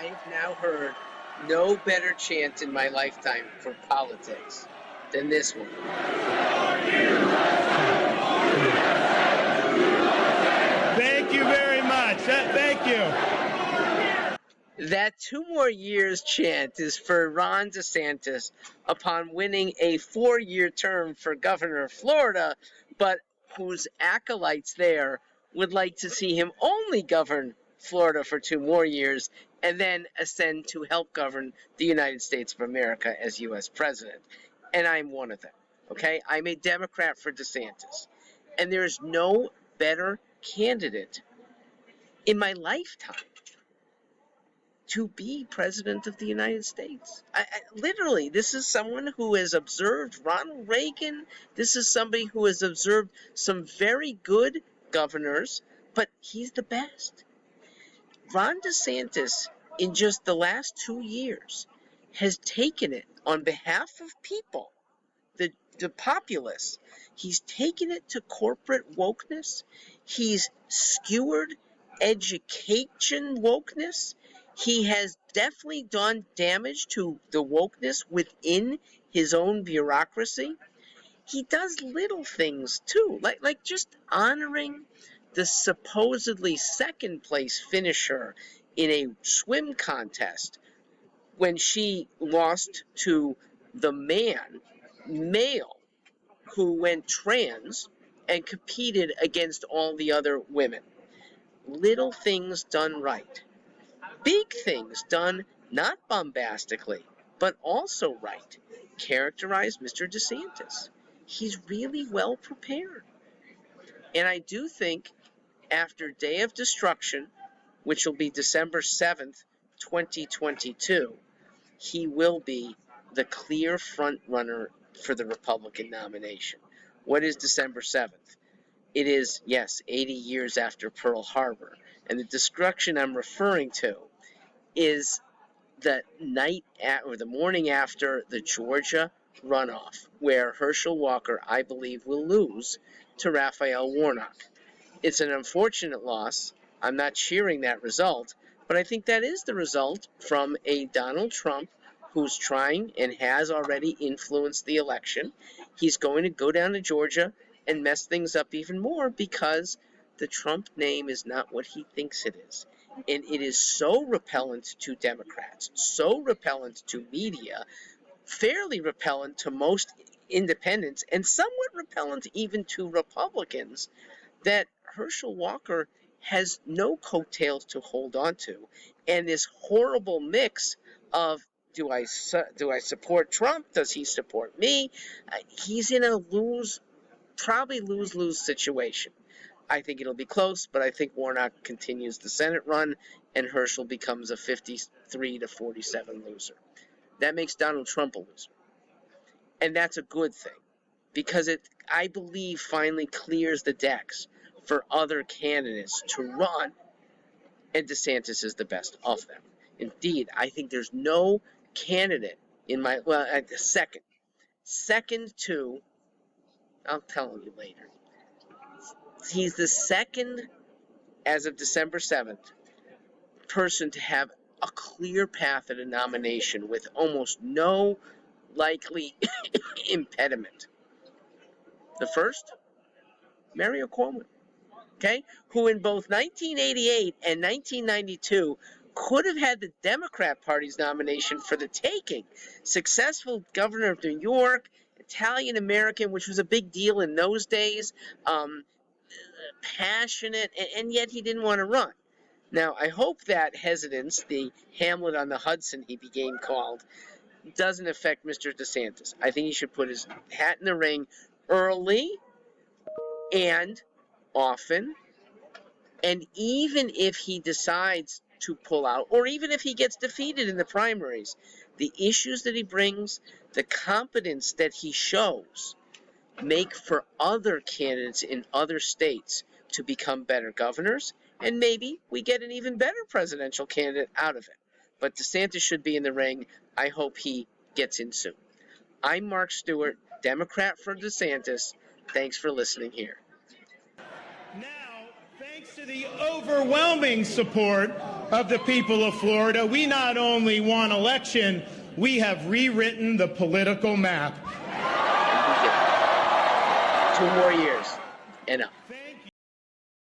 I've now heard no better chant in my lifetime for politics than this one. Thank you very much. Thank you. That 2 more years chant is for Ron DeSantis upon winning a 4-year term for governor of Florida, but whose acolytes there would like to see him only govern Florida for 2 more years and then ascend to help govern the United States of America as U.S. president. And I'm one of them, okay? I'm a Democrat for DeSantis. And there's no better candidate in my lifetime to be president of the United States. Literally, this is someone who has observed Ronald Reagan. This is somebody who has observed some very good governors, but he's the best. Ron DeSantis, in just the last 2 years, has taken it on behalf of people, the populace. He's taken it to corporate wokeness. He's skewered education wokeness. He has definitely done damage to the wokeness within his own bureaucracy. He does little things too, like just honoring the supposedly second place finisher in a swim contest when she lost to the male who went trans and competed against all the other women. Little things done right. Big things done not bombastically, but also right. Characterize Mr. DeSantis. He's really well prepared. And I do think after Day of Destruction, which will be December 7th, 2022, he will be the clear front runner for the Republican nomination. What is December 7th? It is, yes, 80 years after Pearl Harbor. And the destruction I'm referring to is the night or the morning after the Georgia runoff, where Herschel Walker, I believe, will lose to Raphael Warnock. It's an unfortunate loss. I'm not cheering that result, but I think that is the result from a Donald Trump who's trying and has already influenced the election. He's going to go down to Georgia and mess things up even more because the Trump name is not what he thinks it is. And it is so repellent to Democrats, so repellent to media, fairly repellent to most independents, and somewhat repellent even to Republicans, that Herschel Walker has no coattails to hold on to. And this horrible mix of, do I support Trump? Does he support me? He's in a probably lose-lose situation. I think it'll be close, but I think Warnock continues the Senate run, and Herschel becomes a 53 to 47 loser. That makes Donald Trump a loser. And that's a good thing, because it, I believe, finally clears the decks for other candidates to run, and DeSantis is the best of them. Indeed, I think there's no candidate in my, second to, I'll tell you later. He's the second, as of December 7th, person to have a clear path at a nomination with almost no likely impediment. The first, Mario Cuomo, okay, who in both 1988 and 1992 could have had the Democrat Party's nomination for the taking. Successful governor of New York, Italian-American, which was a big deal in those days, passionate, and yet he didn't want to run. Now, I hope that hesitance, the Hamlet on the Hudson he became called, doesn't affect Mr. DeSantis. I think he should put his hat in the ring early and often, and even if he decides to pull out, or even if he gets defeated in the primaries, the issues that he brings, the competence that he shows, make for other candidates in other states to become better governors, and maybe we get an even better presidential candidate out of it. But DeSantis should be in the ring. I hope he gets in soon. I'm Mark Stewart, Democrat for DeSantis. Thanks for listening here. Now, thanks to the overwhelming support of the people of Florida. We not only won election, we have rewritten the political map. 2 more years. Enough.